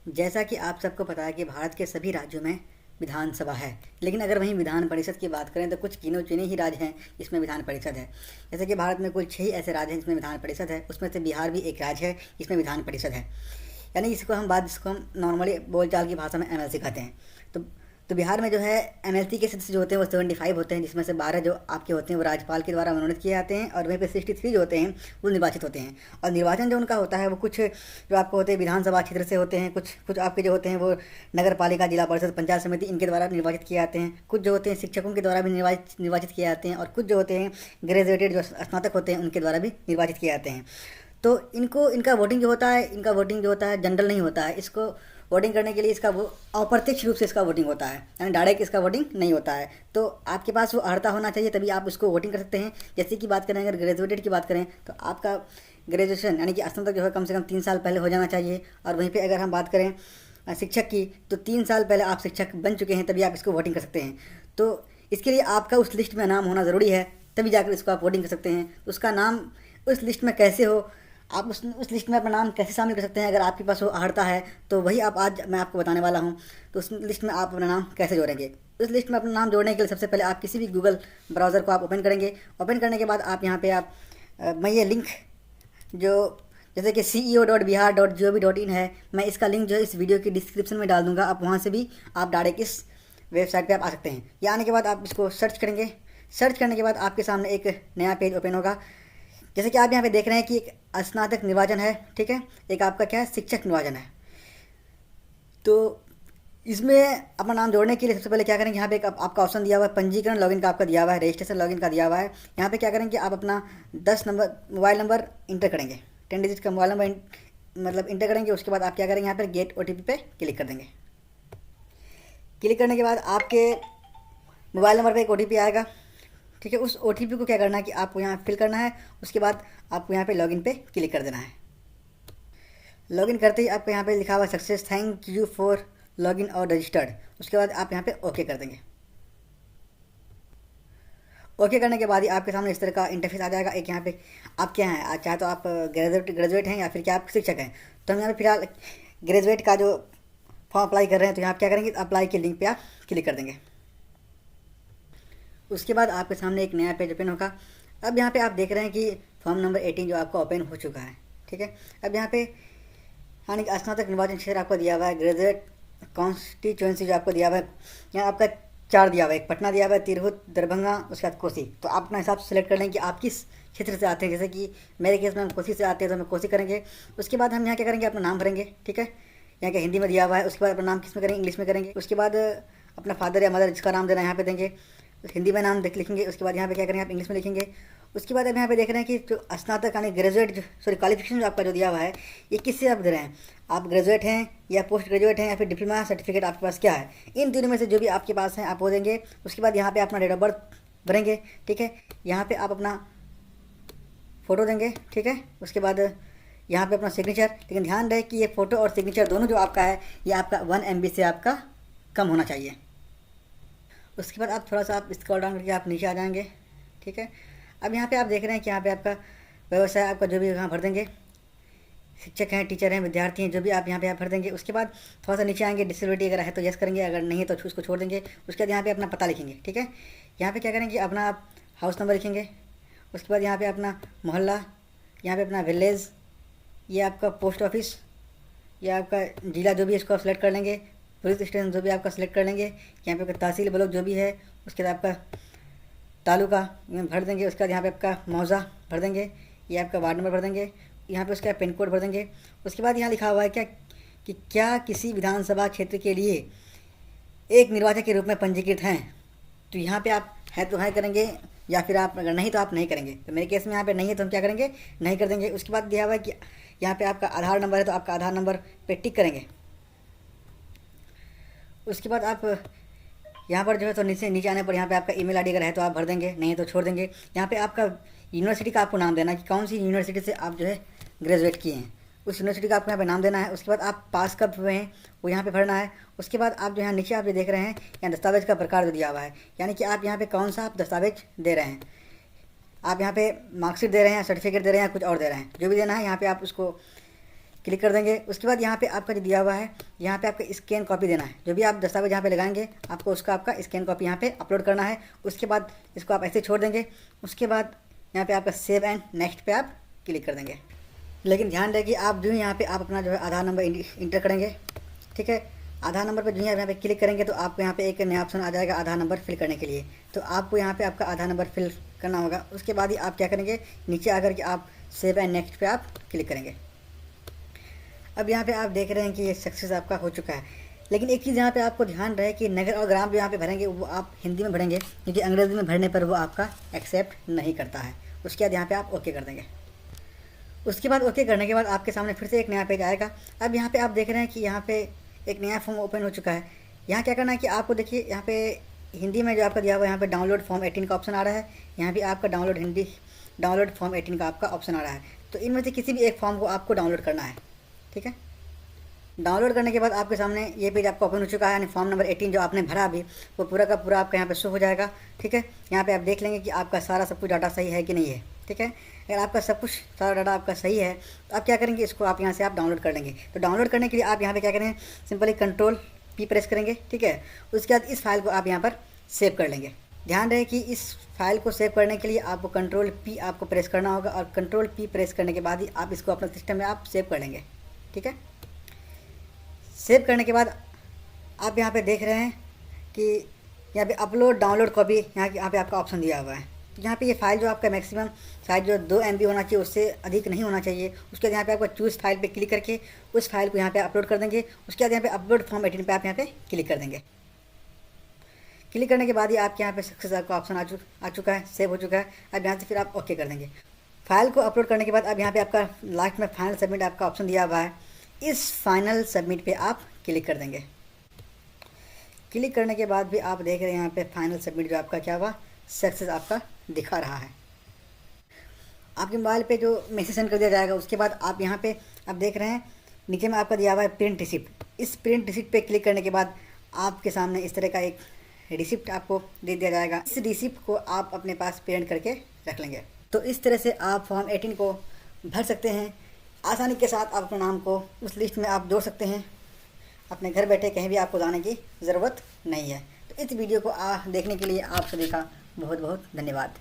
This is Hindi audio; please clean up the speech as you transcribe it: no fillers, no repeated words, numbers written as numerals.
जैसा कि आप सबको पता है कि भारत के सभी राज्यों में विधानसभा है, लेकिन अगर वहीं विधान परिषद की बात करें तो कुछ गिने चुने ही राज्य हैं जिसमें विधान परिषद है। जैसे कि भारत में कुल 6 ही ऐसे राज्य हैं जिसमें विधान परिषद है, उसमें से बिहार भी एक राज्य है जिसमें विधान परिषद है। यानी इसको हम नॉर्मली बोलचाल की भाषा में एमएलसी कहते हैं। तो तो बिहार में जो है एमएलसी के सदस्य जो होते हैं वो 75 होते हैं, जिसमें से 12 जो आपके होते हैं वो राज्यपाल के द्वारा मनोनीत किए जाते हैं, और वहीं पे 63 जो होते हैं वो निर्वाचित होते हैं। और निर्वाचन जो उनका होता है वो कुछ जो आपको होते हैं विधानसभा क्षेत्र से होते हैं, कुछ कुछ आपके जो होते हैं वो नगर पालिका, जिला परिषद, पंचायत समिति, इनके द्वारा निर्वाचित किए जाते हैं। कुछ जो होते हैं शिक्षकों के द्वारा भी निर्वाचित किए जाते हैं, और कुछ जो होते हैं ग्रेजुएटेड जो स्नातक होते हैं उनके द्वारा भी निर्वाचित किए जाते हैं। तो इनका वोटिंग जो होता है जनरल नहीं होता है। इसको वोटिंग करने के लिए इसका वो अप्रत्यक्ष रूप से इसका वोटिंग होता है, यानी डायरेक्ट इसका वोटिंग नहीं होता है। तो आपके पास वो अर्हता होना चाहिए, तभी आप उसको वोटिंग कर सकते हैं। जैसे कि बात करें, अगर ग्रेजुएटेड की बात करें तो आपका ग्रेजुएशन यानी कि स्नातक जो है कम से कम 3 साल पहले हो जाना चाहिए। और वहीं पर अगर हम बात करें शिक्षक की, तो 3 साल पहले आप शिक्षक बन चुके हैं, तभी आप इसको वोटिंग कर सकते हैं। तो इसके लिए आपका उस लिस्ट में नाम होना ज़रूरी है, तभी जाकर इसको आप वोटिंग कर सकते हैं। उसका नाम उस लिस्ट में कैसे हो, आप उस लिस्ट में अपना नाम कैसे शामिल कर सकते हैं, अगर आपके पास वो अर्हता है, तो वही आज मैं आपको बताने वाला हूँ। तो उस लिस्ट में आप अपना नाम कैसे जोड़ेंगे। उस लिस्ट में अपना नाम जोड़ने के लिए सबसे पहले आप किसी भी गूगल ब्राउज़र को आप ओपन करेंगे। ओपन करने के बाद आप यहाँ पे मैं ये लिंक जो जैसे कि ceo.bihar.gov.in है, मैं इसका लिंक जो है इस वीडियो की डिस्क्रिप्शन में डाल दूँगा। आप वहाँ से भी आप डायरेक्ट इस वेबसाइट पे आप आ सकते हैं। ये आने के बाद आप इसको सर्च करेंगे। सर्च करने के बाद आपके सामने एक नया पेज ओपन होगा। जैसे कि आप यहाँ पे देख रहे हैं कि एक स्नातक निर्वाचन है, ठीक है, एक आपका क्या है शिक्षक निर्वाचन है। तो इसमें अपना नाम जोड़ने के लिए सबसे पहले क्या करेंगे, यहाँ पे एक आपका ऑप्शन दिया हुआ है पंजीकरण लॉगिन का, आपका दिया हुआ है रजिस्ट्रेशन लॉगिन का दिया हुआ है। यहाँ पे क्या करेंगे, आप अपना 10 नंबर मोबाइल नंबर इंटर करेंगे, 10 डिजिट का मोबाइल नंबर मतलब इंटर करेंगे। उसके बाद आप क्या करेंगे, यहाँ पर गेट OTP पे क्लिक कर देंगे। क्लिक करने के बाद आपके मोबाइल नंबर पर एक OTP आएगा, ठीक है। उस OTP को क्या करना है कि आपको यहाँ फिल करना है। उसके बाद आपको यहाँ पे लॉगिन पे क्लिक कर देना है। लॉगिन करते ही आपको यहाँ पे लिखा हुआ success, thank you for login और रजिस्टर्ड। उसके बाद आप यहाँ पे ओके कर देंगे। ओके करने के बाद ही आपके सामने इस तरह का इंटरफेस आ जाएगा। एक यहाँ पे आप क्या हैं, चाहे तो आप ग्रेजुएट हैं या फिर क्या आप शिक्षक हैं। तो हम यहाँ पे फिलहाल ग्रेजुएट का जो फॉर्म अप्लाई कर रहे हैं, तो यहाँ पे क्या करेंगे, अप्लाई के लिंक पे आप क्लिक कर देंगे। उसके बाद आपके सामने एक नया पेज ओपन होगा। अब यहाँ पे आप देख रहे हैं कि फॉर्म नंबर 18 जो आपका ओपन हो चुका है, ठीक है। अब यहाँ पे यानी कि स्नातक निर्वाचन क्षेत्र आपको दिया हुआ है, ग्रेजुएट कॉन्स्टिट्यूंसी जो आपको दिया हुआ है, यहाँ आपका 4 दिया हुआ है, एक पटना दिया हुआ है, तिरहुत, दरभंगा, उसके बाद कोसी। तो आप अपना हिसाब से सिलेक्ट कर लें कि आप किस क्षेत्र से आते हैं। जैसे कि मेरे केस में हम कोसी से आते हैं, तो हम कोसी करेंगे। उसके बाद हम यहाँ क्या करेंगे, अपना नाम भरेंगे, ठीक है। यहाँ का हिंदी में दिया हुआ है। उसके बाद अपना नाम किस में करेंगे, इंग्लिश में करेंगे। उसके बाद अपना फादर या मदर जिसका नाम देना है यहाँ पे देंगे, हिंदी में नाम लिखेंगे। उसके बाद यहाँ पे क्या करेंगे, आप इंग्लिश में लिखेंगे। उसके बाद अब यहाँ पे देख रहे हैं कि जो स्नातक यानी ग्रेजुएट क्वालिफिकेशन जो आपका जो दिया हुआ है, ये किससे आप दे रहे हैं, आप ग्रेजुएट हैं या पोस्ट ग्रेजुएट हैं या फिर डिप्लोमा सर्टिफिकेट आपके पास क्या है। इन तीनों में से जो भी आपके पास है आप वो देंगे। उसके बाद यहाँ पे अपना डेट ऑफ बर्थ भरेंगे, ठीक है। यहाँ पे आप अपना फ़ोटो देंगे, ठीक है। उसके बाद यहाँ पे अपना सिग्नेचर, लेकिन ध्यान रहे कि ये फ़ोटो और सिग्नेचर दोनों जो आपका है ये आपका 1 MB से आपका कम होना चाहिए। उसके बाद आप थोड़ा सा आप स्क्रॉल डाउन करके आप नीचे आ जाएंगे, ठीक है। अब यहाँ पे आप देख रहे हैं कि यहाँ पे आपका व्यवसाय आपका जो भी यहाँ भर देंगे, शिक्षक हैं, टीचर हैं, विद्यार्थी हैं, जो भी आप यहाँ पे आप भर देंगे। उसके बाद थोड़ा सा नीचे आएंगे, डिसेबिलिटी अगर है तो यस करेंगे, अगर नहीं है तो उसको छोड़ देंगे। उसके बाद यहाँ पे अपना पता लिखेंगे, ठीक है। यहाँ पे क्या करेंगे, अपना आप हाउस नंबर लिखेंगे। उसके बाद यहाँ पे अपना मोहल्ला, यहाँ पे अपना विलेज, ये आपका पोस्ट ऑफिस, ये आपका जिला जो भी इसको आप सेलेक्ट कर लेंगे, पुलिस स्टेशन जो भी आपका सेलेक्ट कर लेंगे। यहाँ पे आपका तहसील ब्लॉक जो भी है, उसके बाद आपका तालुका भर देंगे। उसके बाद यहाँ पे आपका मौजा भर देंगे, ये आपका वार्ड नंबर भर देंगे। यहाँ पे उसका पिन कोड भर देंगे। उसके बाद यहाँ लिखा हुआ है क्या किसी विधानसभा क्षेत्र के लिए एक निर्वाचक के रूप में पंजीकृत हैं, तो यहाँ पे आप है तो है करेंगे, या फिर आप अगर नहीं तो आप नहीं करेंगे। तो मेरे केस में यहाँ पे नहीं है तो हम क्या करेंगे, नहीं कर देंगे। उसके बाद दिया हुआ है कि यहाँ पे आपका आधार नंबर है तो आपका आधार नंबर पे टिक करेंगे। उसके बाद आप यहाँ पर जो है तो नीचे आने पर यहाँ पे आपका ईमेल आईडी अगर है तो आप भर देंगे, नहीं है तो छोड़ देंगे। यहाँ पे आपका यूनिवर्सिटी का आपको नाम देना है कि कौन सी यूनिवर्सिटी से आप जो है ग्रेजुएट किए हैं, उस यूनिवर्सिटी का आपको यहाँ पे नाम देना है। उसके बाद आप पास कब हुए हैं वो यहाँ पे भरना है। उसके बाद आप जो यहाँ नीचे आप जो देख रहे हैं यहाँ दस्तावेज का प्रकार जो दिया हुआ है, यानी कि आप यहाँ पे कौन सा आप दस्तावेज दे रहे हैं, आप यहाँ पे मार्कशीट दे रहे हैं, सर्टिफिकेट दे रहे हैं, कुछ और दे रहे हैं, जो भी देना है यहाँ पे आप उसको क्लिक कर देंगे। उसके बाद यहाँ पे आपका जो दिया हुआ है, यहाँ पे आपका स्कैन कॉपी देना है। जो भी आप दस्तावेज यहाँ पे लगाएंगे आपको उसका आपका स्कैन कॉपी यहाँ पे अपलोड करना है। उसके बाद इसको आप ऐसे छोड़ देंगे। उसके बाद यहाँ पे आपका सेव एंड नेक्स्ट पे आप क्लिक कर देंगे। लेकिन ध्यान रहे कि आप जो यहाँ पे आप अपना जो है आधार नंबर इंटर करेंगे, ठीक है। आधार नंबर पर जो यहाँ पे क्लिक करेंगे तो आपको यहाँ पे एक नया ऑप्शन आ जाएगा आधार नंबर फिल करने के लिए। तो आपको यहाँ पे आपका आधार नंबर फिल करना होगा। उसके बाद ही आप क्या करेंगे, नीचे आकर के आप सेव एंड नेक्स्ट पे आप क्लिक करेंगे। अब यहाँ पे आप देख रहे हैं कि ये सक्सेस आपका हो चुका है। लेकिन एक चीज़ यहाँ पे आपको ध्यान रहे कि नगर और ग्राम जो यहाँ पे भरेंगे वो आप हिंदी में भरेंगे, क्योंकि अंग्रेजी में भरने पर वो आपका एक्सेप्ट नहीं करता है। उसके बाद यहाँ पे आप ओके कर देंगे। उसके बाद ओके करने के बाद आपके सामने फिर से एक नया पेज आएगा। अब यहाँ पे आप देख रहे हैं कि यहाँ पे एक नया फॉर्म ओपन हो चुका है। यहाँ क्या करना है कि आपको देखिए यहाँ पे हिंदी में जो आपका दिया हुआ है, यहाँ पे डाउनलोड फॉर्म 18 का ऑप्शन आ रहा है। यहाँ भी आपका डाउनलोड फॉर्म 18 का आपका ऑप्शन आ रहा है। तो इनमें से किसी भी एक फॉर्म को आपको डाउनलोड करना है, ठीक है। डाउनलोड करने के बाद आपके सामने ये पेज आपका ओपन हो चुका है, यानी फॉर्म नंबर 18 जो आपने भरा अभी वो पूरा का पूरा आपका यहाँ पे शो हो जाएगा, ठीक है। यहाँ पे आप देख लेंगे कि आपका सारा सब कुछ डाटा सही है कि नहीं है, ठीक है। अगर आपका सब कुछ सारा डाटा आपका सही है तो आप क्या करेंगे, इसको आप यहाँ से आप डाउनलोड कर लेंगे। तो डाउनलोड करने के लिए आप यहाँ पे क्या करेंगे, सिंपली Ctrl+P प्रेस करेंगे, ठीक है। उसके बाद इस फाइल को आप यहाँ पर सेव कर लेंगे। ध्यान रहे कि इस फाइल को सेव करने के लिए आपको Ctrl+P आपको प्रेस करना होगा, और Ctrl+P प्रेस करने के बाद ही आप इसको अपने सिस्टम में आप सेव कर लेंगे, ठीक है। सेव करने के बाद आप यहाँ पे देख रहे हैं कि यहाँ पे अपलोड डाउनलोड कॉपी यहाँ पे आपका ऑप्शन दिया हुआ है। यहाँ पे ये फाइल जो आपका मैक्सिमम साइज जो 2 MB होना चाहिए, उससे अधिक नहीं होना चाहिए। उसके बाद यहाँ पे आपको चूज़ फाइल पे क्लिक करके उस फाइल को यहाँ पे अपलोड कर देंगे। उसके बाद यहाँ पे अपलोड फॉर्म 18 पे आप यहाँ पे क्लिक कर देंगे। क्लिक करने के बाद ही आपके यहाँ पे सक्सेस का ऑप्शन आ चुका है, सेव हो चुका है। अब यहाँ से फिर आप ओके कर देंगे। फाइल को अपलोड करने के बाद अब यहाँ पे आपका लास्ट में फाइनल सबमिट आपका ऑप्शन दिया हुआ है। इस फाइनल सबमिट पे आप क्लिक कर देंगे। क्लिक करने के बाद भी आप देख रहे हैं यहाँ पे फाइनल सबमिट जो आपका क्या हुआ, सक्सेस आपका दिखा रहा है। आपके मोबाइल पे जो मैसेज सेंड कर दिया जाएगा, उसके बाद आप यहाँ पे आप देख रहे हैं नीचे में आपका दिया हुआ है प्रिंट रिसिप्ट। इस प्रिंट रिसिप्ट पे क्लिक करने के बाद आपके सामने इस तरह का एक रिसिप्ट आपको दे दिया जाएगा। इस रिसिप्ट को आप अपने पास प्रिंट करके रख लेंगे। तो इस तरह से आप फॉर्म 18 को भर सकते हैं। आसानी के साथ आप अपने नाम को उस लिस्ट में आप जोड़ सकते हैं। अपने घर बैठे कहीं भी आपको जाने की ज़रूरत नहीं है। तो इस वीडियो को देखने के लिए आप सभी का बहुत बहुत धन्यवाद।